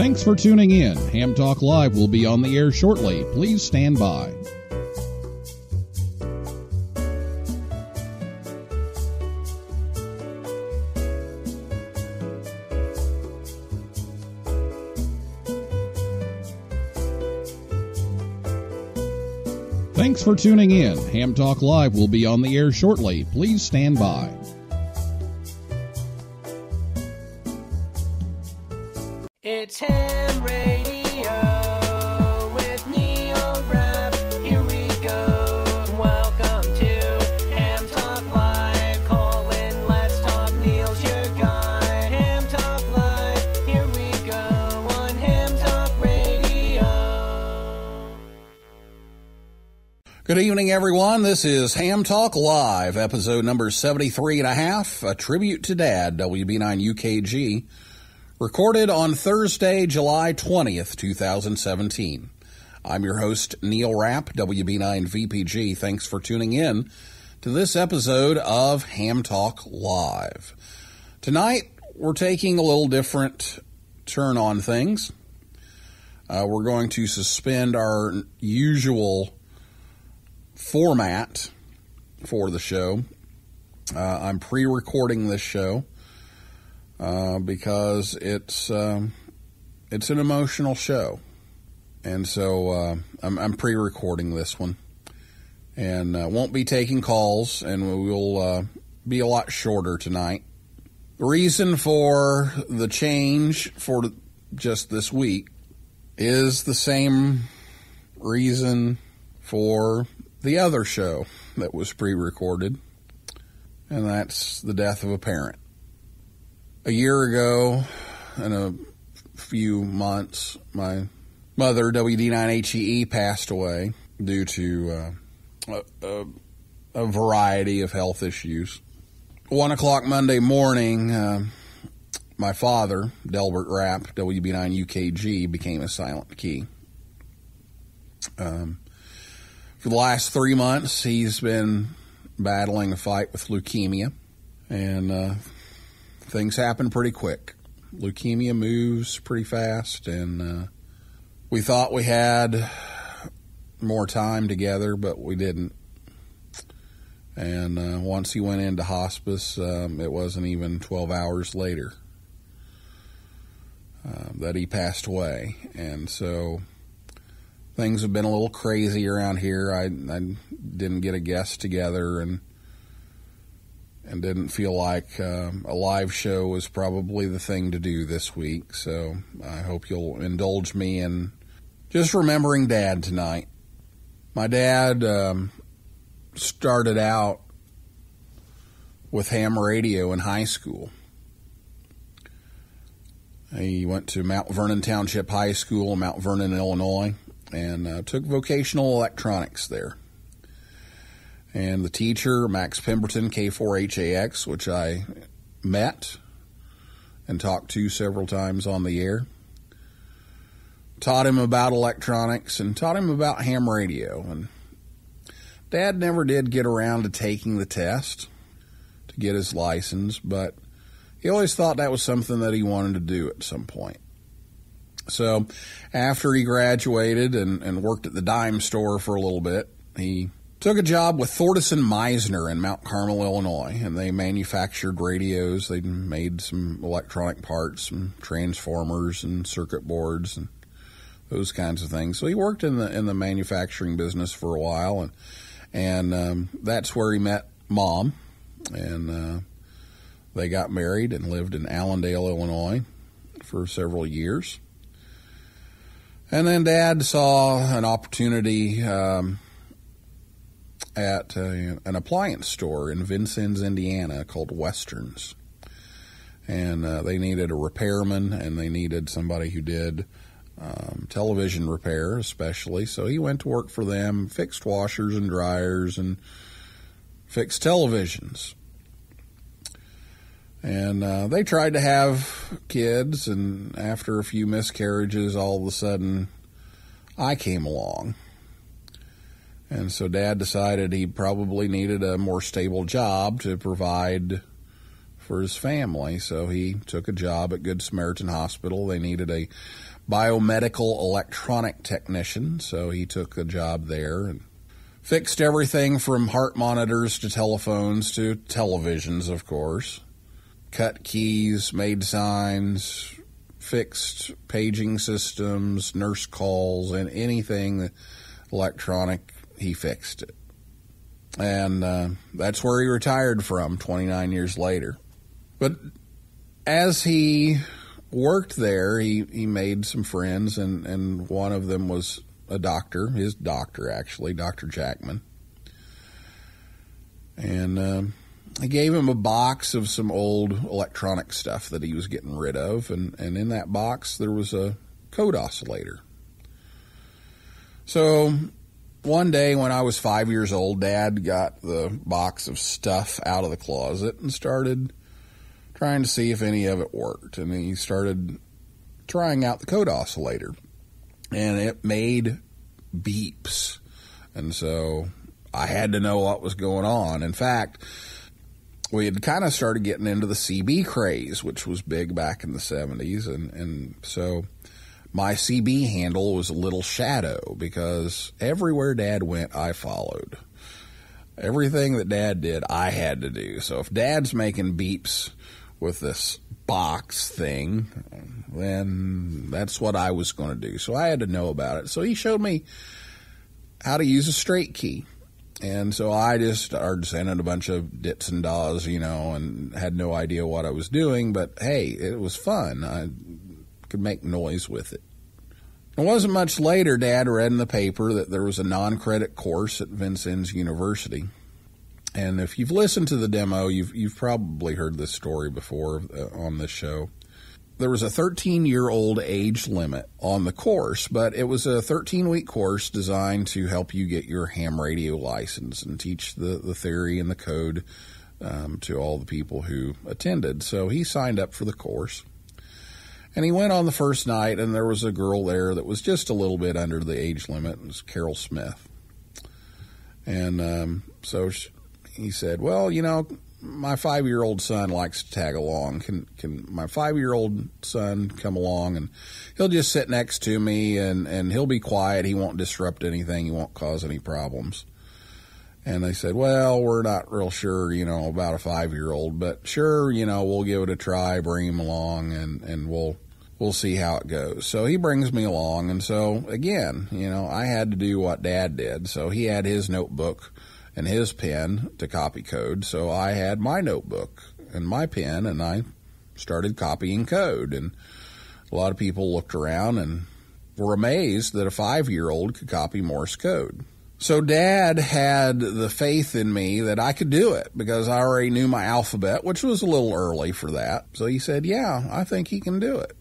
Thanks for tuning in. Ham Talk Live will be on the air shortly. Please stand by. Thanks for tuning in. Ham Talk Live will be on the air shortly. Please stand by. It's Ham Radio with Neil Rapp. Here we go. Welcome to Ham Talk Live. Call in, let's talk. Neil's your guy. Ham Talk Live. Here we go on Ham Talk Radio. Good evening, everyone. This is Ham Talk Live, episode number 73 and a half, a tribute to Dad, WB9UKG. Recorded on Thursday, July 20th, 2017. I'm your host, Neil Rapp, WB9VPG. Thanks for tuning in to this episode of Ham Talk Live. Tonight, we're taking a little different turn on things. We're going to suspend our usual format for the show. I'm pre-recording this show. Because it's an emotional show, and so I'm pre-recording this one, and won't be taking calls, and we will be a lot shorter tonight. The reason for the change for just this week is the same reason for the other show that was pre-recorded, and that's the death of a parent. A year ago, in a few months, my mother, WD9HEE, passed away due to a variety of health issues. 1 o'clock Monday morning, my father, Delbert Rapp, WB9UKG, became a silent key. For the last 3 months, he's been battling a fight with leukemia, and things happen pretty quick. Leukemia moves pretty fast, and we thought we had more time together, but we didn't. And once he went into hospice, it wasn't even 12 hours later that he passed away. And so things have been a little crazy around here. I didn't get a guest together, and didn't feel like a live show was probably the thing to do this week. So I hope you'll indulge me in just remembering Dad tonight. My dad started out with ham radio in high school. He went to Mount Vernon Township High School in Mount Vernon, Illinois, and took vocational electronics there. And the teacher, Max Pemberton, K4HAX, which I met and talked to several times on the air, taught him about electronics and taught him about ham radio. And Dad never did get around to taking the test to get his license, but he always thought that was something that he wanted to do at some point. So after he graduated and worked at the dime store for a little bit, he took a job with Thordarson Meisner in Mount Carmel, Illinois, and they manufactured radios. They made some electronic parts, some transformers and circuit boards and those kinds of things. So he worked in the manufacturing business for a while, and that's where he met Mom, and they got married and lived in Allendale, Illinois for several years. And then Dad saw an opportunity at an appliance store in Vincennes, Indiana called Westerns. And they needed a repairman, and they needed somebody who did television repair especially. So he went to work for them, fixed washers and dryers, and fixed televisions. And they tried to have kids, and after a few miscarriages, all of a sudden, I came along. And so Dad decided he probably needed a more stable job to provide for his family. So he took a job at Good Samaritan Hospital. They needed a biomedical electronic technician, so he took a job there and fixed everything from heart monitors to telephones to televisions, of course. Cut keys, made signs, fixed paging systems, nurse calls, and anything electronic, he fixed it. And that's where he retired from 29 years later. But as he worked there, he made some friends, and one of them was a doctor, his doctor actually, Dr. Jackman. And I gave him a box of some old electronic stuff that he was getting rid of, and in that box there was a code oscillator. So one day when I was 5 years old, Dad got the box of stuff out of the closet and started trying to see if any of it worked. And he started trying out the code oscillator, and it made beeps. And so I had to know what was going on. In fact, we had kind of started getting into the CB craze, which was big back in the 70s. And so my CB handle was a little shadow, because everywhere Dad went, I followed. Everything that Dad did, I had to do. So if Dad's making beeps with this box thing, then that's what I was going to do. So I had to know about it. So he showed me how to use a straight key. And so I just started sending a bunch of dits and dahs, and had no idea what I was doing. But hey, it was fun. I could make noise with it. It wasn't much later, Dad read in the paper that there was a non-credit course at Vincennes University. And if you've listened to the demo, you've probably heard this story before on this show. There was a 13-year-old age limit on the course, but it was a 13-week course designed to help you get your ham radio license and teach the theory and the code to all the people who attended. So he signed up for the course. And he went on the first night, and there was a girl there that was just a little bit under the age limit. It was Carol Smith. And so he said, well, my 5-year-old son likes to tag along. Can my 5-year-old son come along, and he'll just sit next to me, and he'll be quiet. He won't disrupt anything. He won't cause any problems. And they said, well, we're not real sure, about a 5-year-old, but sure, we'll give it a try, bring him along, and we'll see how it goes. So he brings me along, and so, again, I had to do what Dad did. So he had his notebook and his pen to copy code, so I had my notebook and my pen, and I started copying code. And a lot of people looked around and were amazed that a 5-year-old could copy Morse code. So Dad had the faith in me that I could do it, because I already knew my alphabet, which was a little early for that. So he said, yeah, I think he can do it.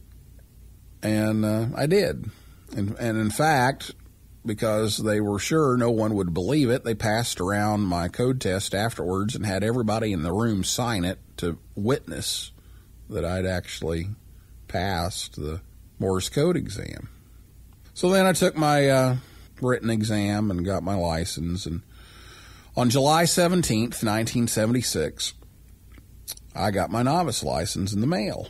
And I did. And in fact, because they were sure no one would believe it, they passed around my code test afterwards and had everybody in the room sign it to witness that I'd actually passed the Morse code exam. So then I took my written exam and got my license, and on July 17th, 1976, I got my novice license in the mail.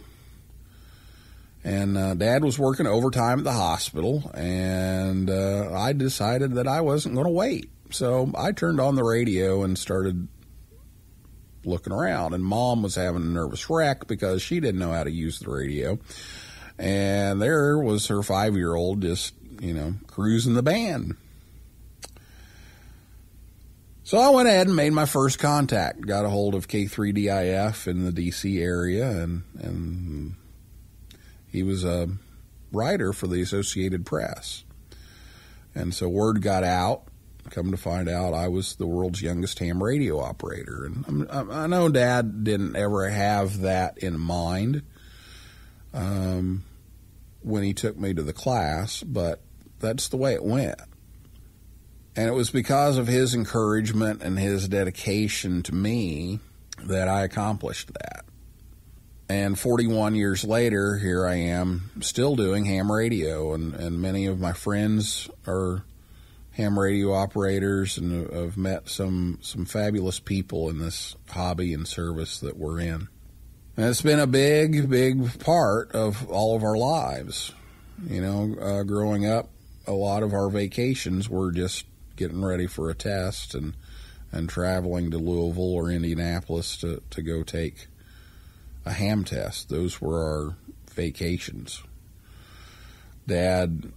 And Dad was working overtime at the hospital, and I decided that I wasn't going to wait. So I turned on the radio and started looking around, and Mom was having a nervous wreck because she didn't know how to use the radio. And there was her 5-year-old just, cruising the band. So I went ahead and made my first contact, got a hold of K3DIF in the D.C. area, and he was a writer for the Associated Press. And so word got out. Come to find out, I was the world's youngest ham radio operator. And I know Dad didn't ever have that in mind when he took me to the class, but that's the way it went. And it was because of his encouragement and his dedication to me that I accomplished that. And 41 years later, here I am still doing ham radio, and many of my friends are ham radio operators, and have met some fabulous people in this hobby and service that we're in. And it's been a big, big part of all of our lives. Growing up, a lot of our vacations were just getting ready for a test and traveling to Louisville or Indianapolis to go take a ham test. Those were our vacations. Dad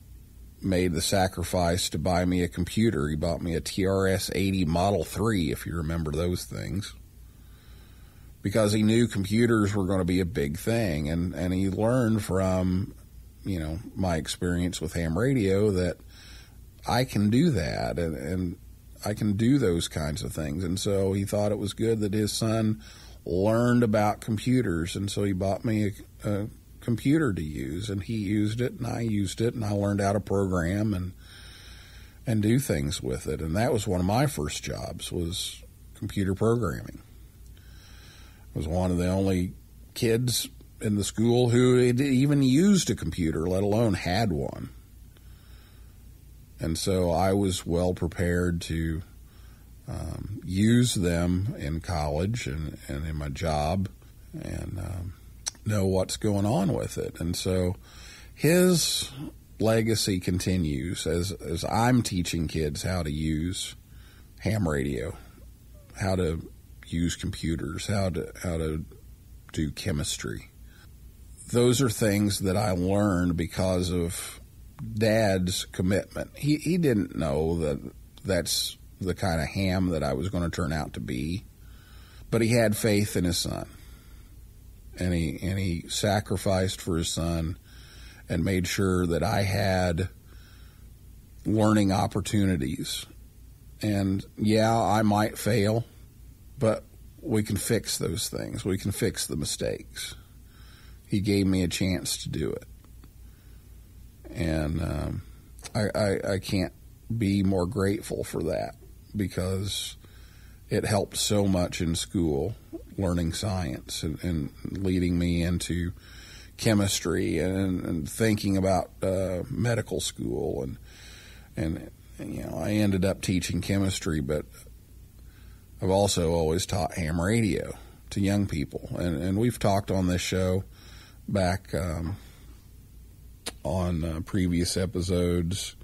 made the sacrifice to buy me a computer. He bought me a TRS-80 Model 3, if you remember those things, because he knew computers were going to be a big thing. And he learned from, my experience with ham radio that I can do that and I can do those kinds of things. And so he thought it was good that his son learned about computers. And so he bought me a computer to use, and he used it and I used it, and I learned how to program and do things with it. And that was one of my first jobs, was computer programming. I was one of the only kids in the school who even used a computer, let alone had one. And so I was well prepared to use them in college and in my job, and know what's going on with it. And so his legacy continues as I'm teaching kids how to use ham radio, how to use computers, how to do chemistry. Those are things that I learned because of Dad's commitment. He didn't know that that's the kind of ham that I was going to turn out to be, but he had faith in his son. And he sacrificed for his son and made sure that I had learning opportunities. And yeah, I might fail, but we can fix those things. We can fix the mistakes. He gave me a chance to do it. And I can't be more grateful for that, because it helped so much in school, learning science and leading me into chemistry and thinking about medical school. And I ended up teaching chemistry, but I've also always taught ham radio to young people. And we've talked on this show back on previous episodes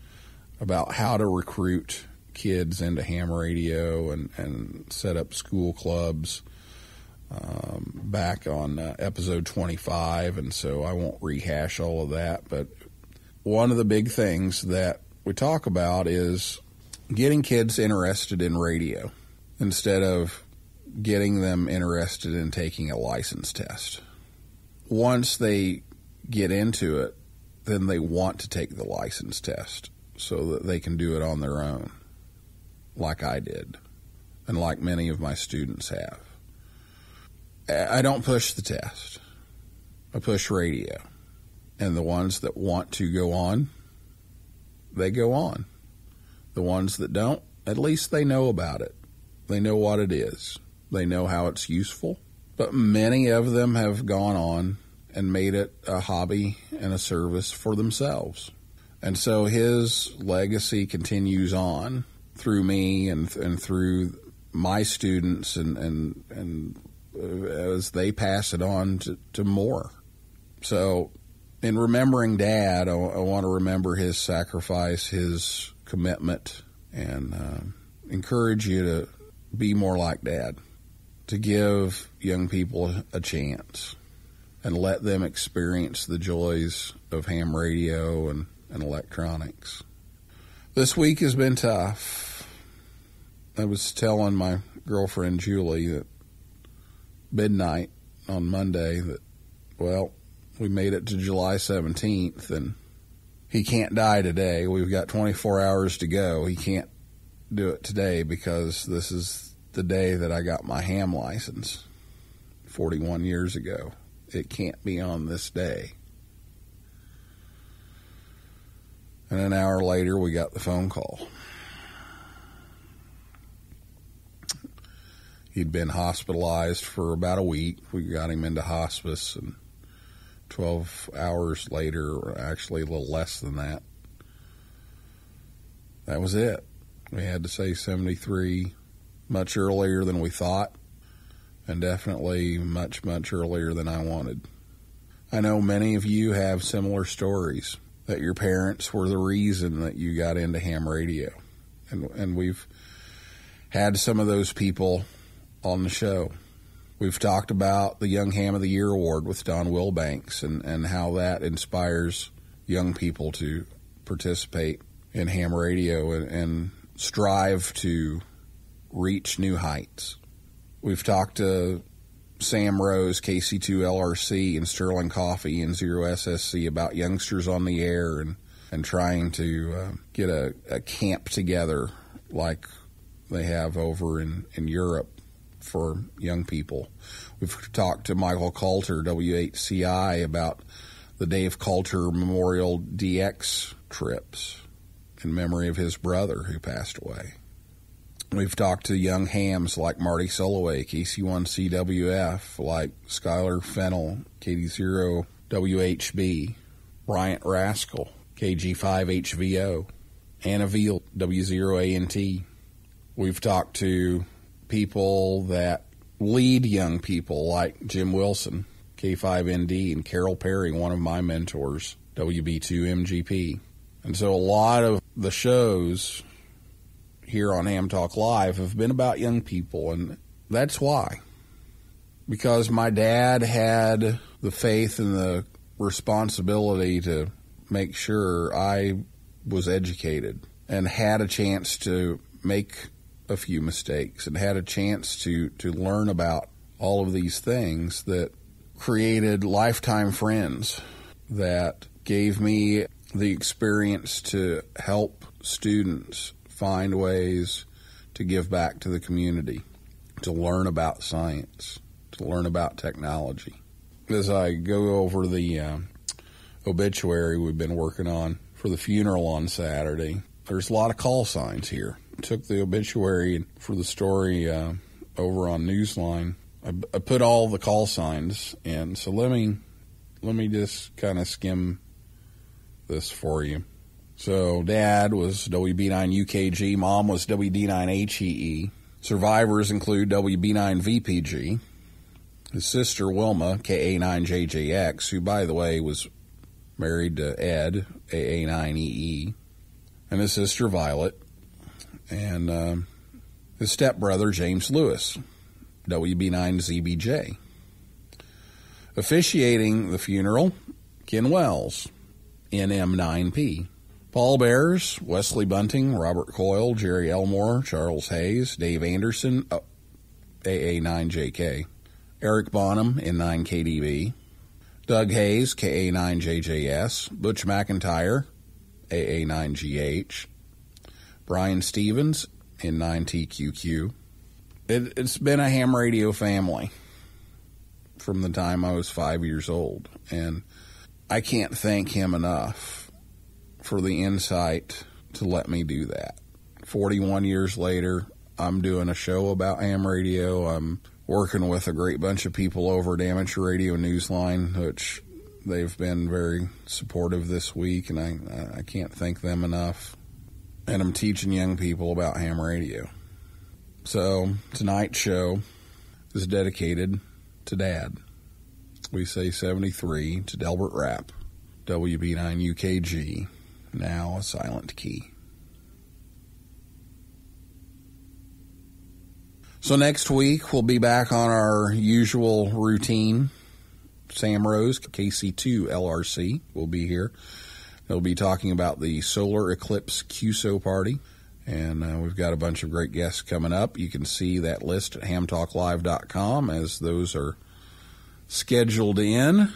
about how to recruit kids into ham radio and set up school clubs back on episode 25, and so I won't rehash all of that. But one of the big things that we talk about is getting kids interested in radio instead of getting them interested in taking a license test. Once they get into it, then they want to take the license test so that they can do it on their own, like I did, and like many of my students have. I don't push the test. I push radio. And the ones that want to go on, they go on. The ones that don't, at least they know about it. They know what it is. They know how it's useful. But many of them have gone on and made it a hobby and a service for themselves. And so his legacy continues on through me and through my students and as they pass it on to more. So in remembering Dad, I want to remember his sacrifice, his commitment, and encourage you to be more like Dad, to give young people a chance and let them experience the joys of ham radio and electronics. This week has been tough. I was telling my girlfriend Julie that midnight on Monday that, well, we made it to July 17th and he can't die today. We've got 24 hours to go. He can't do it today because this is the day that I got my ham license 41 years ago. It can't be on this day. And an hour later, we got the phone call. He'd been hospitalized for about a week. We got him into hospice, and 12 hours later, or actually a little less than that, that was it. We had to say 73 much earlier than we thought. and definitely much, much earlier than I wanted. I know many of you have similar stories, that your parents were the reason that you got into ham radio. And we've had some of those people on the show. We've talked about the Young Ham of the Year Award with Don Wilbanks and how that inspires young people to participate in ham radio and strive to reach new heights. We've talked to Sam Rose, KC2LRC, and Sterling Coffee and Zero SSC about youngsters on the air and trying to get a camp together like they have over in Europe for young people. We've talked to Michael Coulter, W8CI, about the Dave Coulter Memorial DX trips in memory of his brother who passed away. We've talked to young hams like Marty Soloway, KC1CWF, like Skylar Fennell, KD0WHB, Bryant Rascal, KG5HVO, Anna Veal, W0ANT. We've talked to people that lead young people like Jim Wilson, K5ND, and Carol Perry, one of my mentors, WB9UKG. And so a lot of the shows here on Ham Talk Live have been about young people, and that's why. Because my dad had the faith and the responsibility to make sure I was educated and had a chance to make a few mistakes and had a chance to learn about all of these things that created lifetime friends that gave me the experience to help students find ways to give back to the community, to learn about science, to learn about technology. As I go over the obituary we've been working on for the funeral on Saturday, there's a lot of call signs here. I took the obituary for the story over on Newsline. I put all the call signs in, so let me just kind of skim this for you. So Dad was WB9UKG, Mom was WD9HEE. Survivors include WB9VPG. His sister Wilma, KA9JJX, who by the way was married to Ed, AA9EE, and his sister Violet, and his stepbrother James Lewis, WB9ZBJ. Officiating the funeral, Ken Wells, NM9P. Pallbearers, Wesley Bunting, Robert Coyle, Jerry Elmore, Charles Hayes, Dave Anderson, AA9JK, Eric Bonham, N9KDB, Doug Hayes, KA9JJS, Butch McIntyre, AA9GH, Brian Stevens, N9TQQ. It's been a ham radio family from the time I was 5 years old, and I can't thank him enough for the insight to let me do that. 41 years later, I'm doing a show about ham radio. I'm working with a great bunch of people over at Amateur Radio Newsline, which they've been very supportive this week, and I can't thank them enough. And I'm teaching young people about ham radio. So tonight's show is dedicated to Dad. We say 73 to Delbert Rapp, WB9UKG, now a silent key. So next week, we'll be back on our usual routine. Sam Rose, KC2LRC, will be here. He'll be talking about the Solar Eclipse QSO party. And we've got a bunch of great guests coming up. You can see that list at hamtalklive.com as those are scheduled in.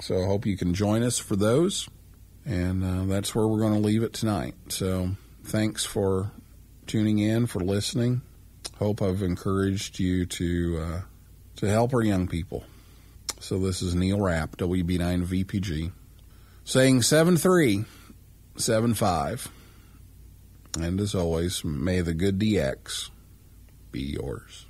So I hope you can join us for those. And that's where we're going to leave it tonight. So thanks for tuning in, for listening. Hope I've encouraged you to help our young people. So this is Neil Rapp, WB9VPG, saying 7375. And as always, may the good DX be yours.